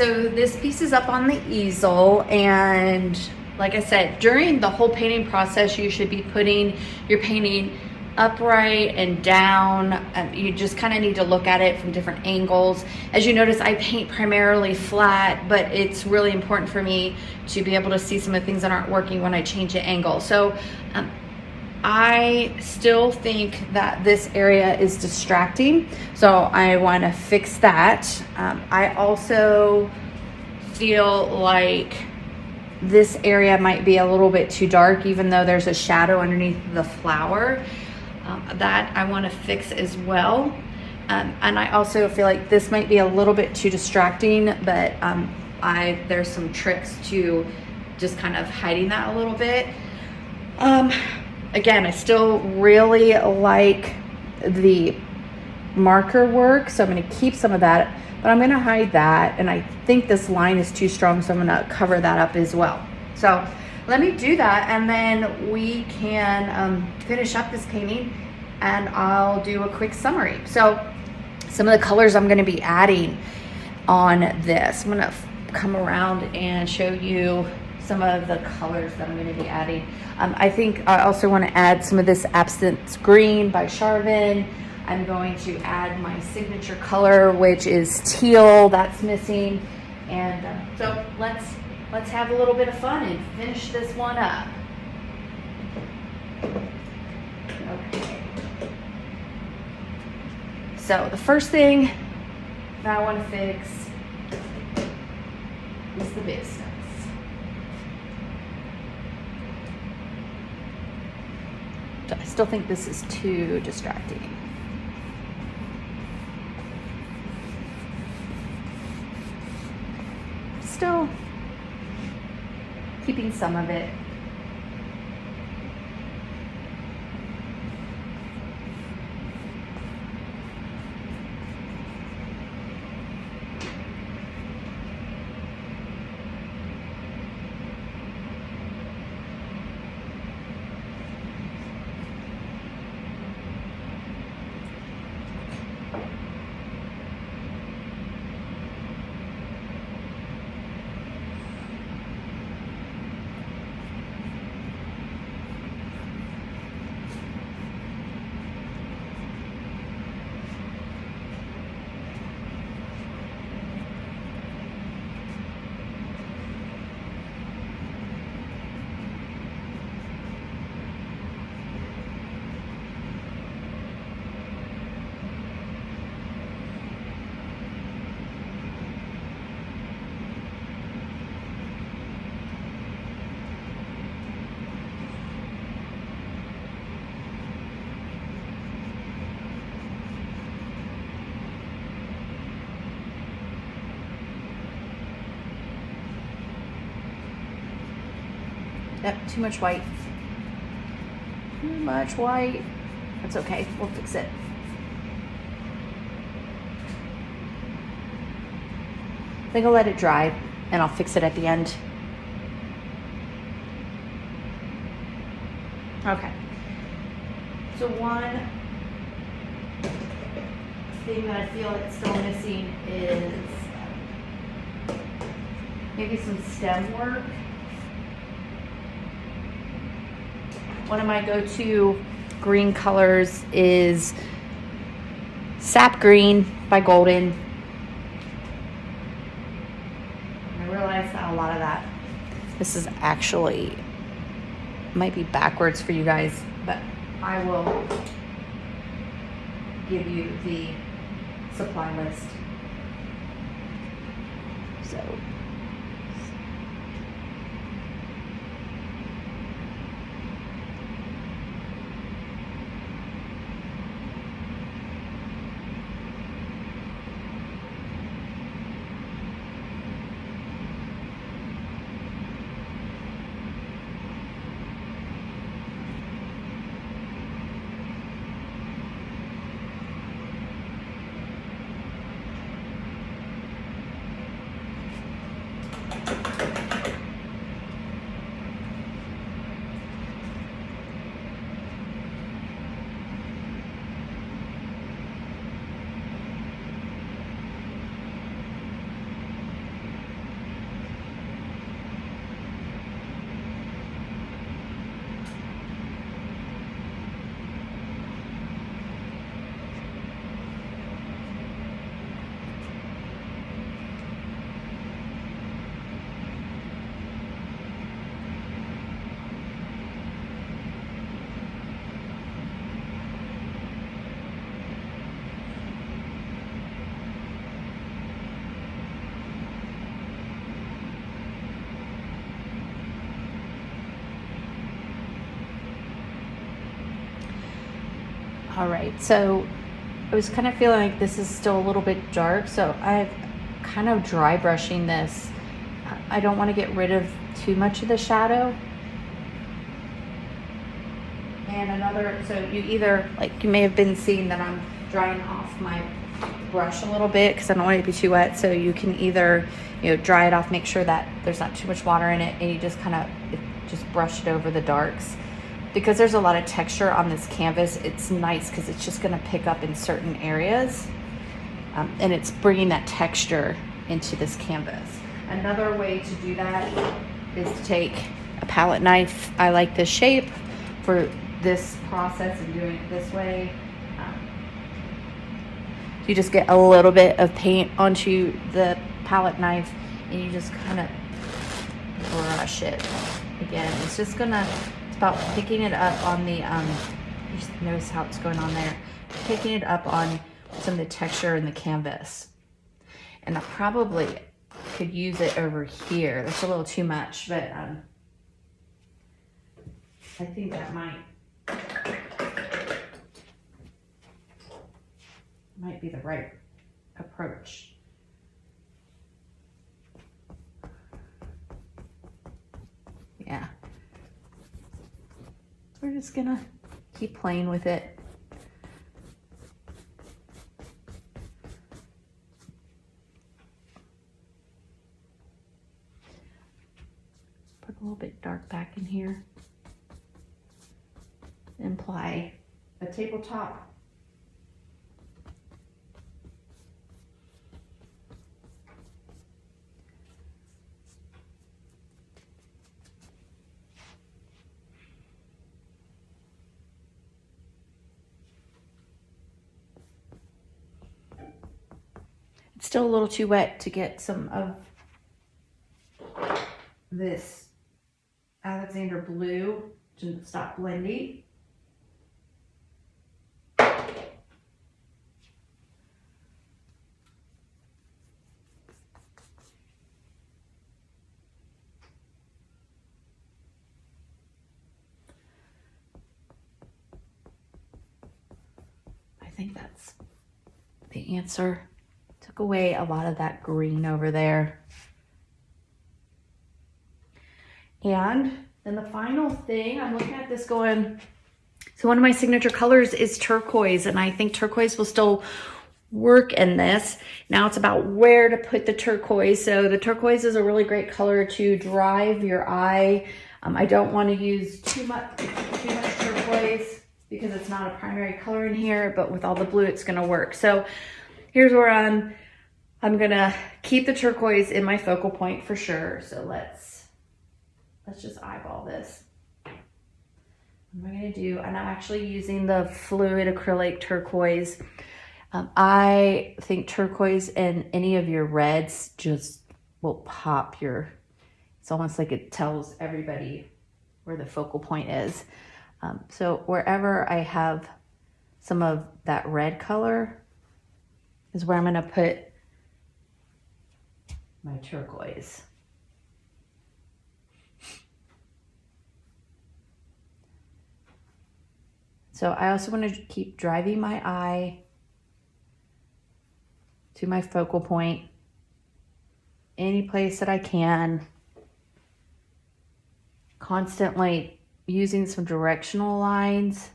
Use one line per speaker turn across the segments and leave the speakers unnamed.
so this piece is up on the easel, and like I said, during the whole painting process, you should be putting your painting upright and down. You just kind of need to look at it from different angles. As you notice, I paint primarily flat, but it's really important for me to be able to see some of the things that aren't working when I change the angle. So I still think that this area is distracting, so I want to fix that. I also feel like this area might be a little bit too dark, even though there's a shadow underneath the flower. That I want to fix as well. And I also feel like this might be a little bit too distracting, but there's some tricks to just kind of hiding that a little bit. Again, I still really like the marker work, so I'm going to keep some of that, but I'm going to hide that, and I think this line is too strong, so I'm going to cover that up as well. So let me do that, and then we can finish up this painting, and I'll do a quick summary. So some of the colors I'm going to be adding on this, I'm going to come around and show you some of the colors that I'm going to be adding. I think I also want to add some of this Absinthe Green by Charvin. I'm going to add my signature color, which is teal. That's missing. And so let's have a little bit of fun and finish this one up. Okay. So the first thing that I want to fix is the big steps. So I still think this is too distracting. Still keeping some of it. Yep, too much white. Too much white. That's okay, we'll fix it. I think I'll let it dry and I'll fix it at the end. Okay. So one thing that I feel it's still missing is maybe some stem work. One of my go-to green colors is Sap Green by Golden. I realize that a lot of that, this is actually, might be backwards for you guys, but I will give you the supply list. So. All right, so I was kind of feeling like this is still a little bit dark, so I'm kind of dry brushing this. I don't want to get rid of too much of the shadow. And another, so you either, like you may have been seeing that I'm drying off my brush a little bit because I don't want it to be too wet. So you can either, dry it off, make sure that there's not too much water in it, and you just kind of just brush it over the darks. Because there's a lot of texture on this canvas, it's nice because it's just going to pick up in certain areas, and it's bringing that texture into this canvas. Another way to do that is to take a palette knife. I like this shape for this process and doing it this way. You just get a little bit of paint onto the palette knife and you just kind of brush it. Again, it's just gonna, it's about picking it up on the, just notice how it's going on there. Picking it up on some of the texture in the canvas. And I probably could use it over here. That's a little too much, but I think that might be the right approach. Yeah. We're just gonna keep playing with it. Put a little bit dark back in here. And apply a tabletop. It's still a little too wet to get some of this Alexander blue to stop blending. I think that's the answer. Took away a lot of that green over there. And then the final thing, I'm looking at this going, so one of my signature colors is turquoise, and I think turquoise will still work in this. Now it's about where to put the turquoise. So the turquoise is a really great color to drive your eye. I don't want to use too much turquoise because it's not a primary color in here, but with all the blue, it's going to work. So here's where I'm going to keep the turquoise in my focal point for sure. So let's just eyeball this. What am I going to do? And I'm actually using the fluid acrylic turquoise. I think turquoise and any of your reds just will pop your, it's almost like it tells everybody where the focal point is. So wherever I have some of that red color is where I'm going to put my turquoise. So I also want to keep driving my eye to my focal point, any place that I can, constantly using some directional lines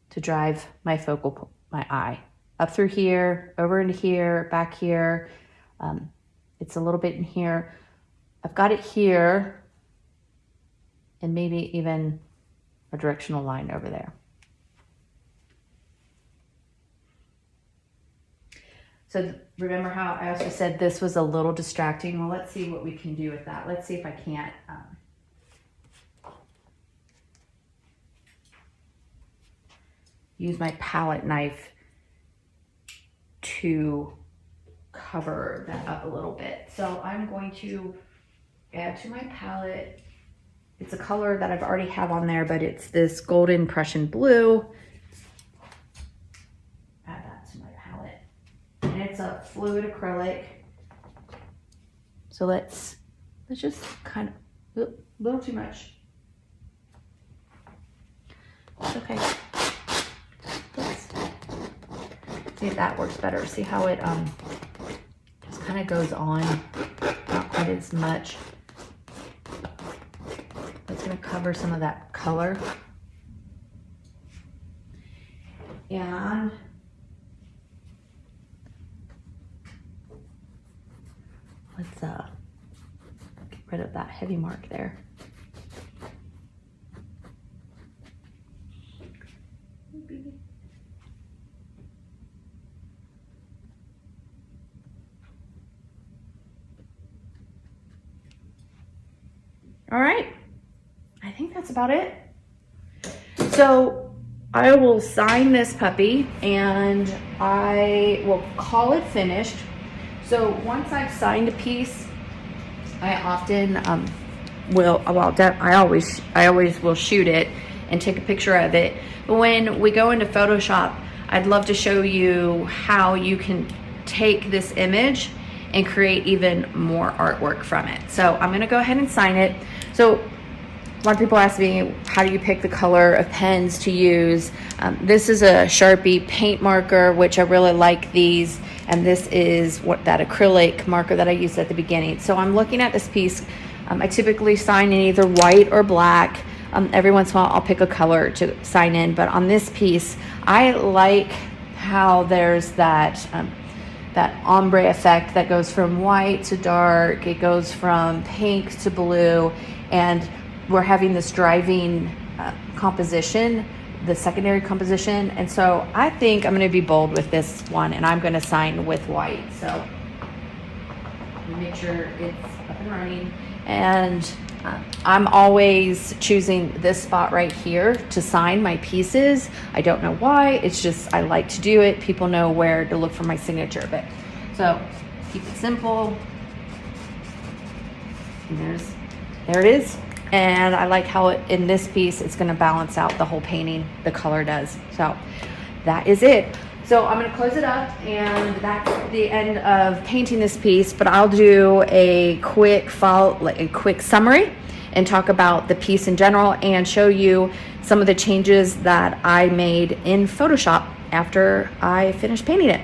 to drive my my eye up through here, over into here, back here. It's a little bit in here. I've got it here, and maybe even a directional line over there. So remember how I also said this was a little distracting? Well, let's see what we can do with that. Let's see if I can't use my palette knife to cover that up a little bit. So I'm going to add to my palette. It's a color that I've already have on there, but it's this golden Prussian blue. Add that to my palette. And it's a fluid acrylic. So let's just kind of, a little too much. It's okay. Let's see if that works better. See how it just kind of goes on, not quite as much. It's going to cover some of that color. And let's get rid of that heavy mark there. All right, I think that's about it. So I will sign this puppy and I will call it finished. So once I've signed a piece, I often I always will shoot it and take a picture of it. But when we go into Photoshop, I'd love to show you how you can take this image and create even more artwork from it. So I'm gonna go ahead and sign it. So a lot of people ask me, how do you pick the color of pens to use? This is a Sharpie paint marker, which I really like these. And this is that acrylic marker that I used at the beginning. So I'm looking at this piece. I typically sign in either white or black. Every once in a while I'll pick a color to sign in. But on this piece, I like how there's that ombre effect that goes from white to dark. It goes from pink to blue. And we're having this driving composition, the secondary composition. And so I think I'm going to be bold with this one, and I'm going to sign with white. So make sure it's up and running. And I'm always choosing this spot right here to sign my pieces. I don't know why. It's just I like to do it. People know where to look for my signature. But so keep it simple. And there it is. And I like how in this piece, it's gonna balance out the whole painting, the color does. So that is it. So I'm gonna close it up, and that's the end of painting this piece, but I'll do a quick summary and talk about the piece in general and show you some of the changes that I made in Photoshop after I finished painting it.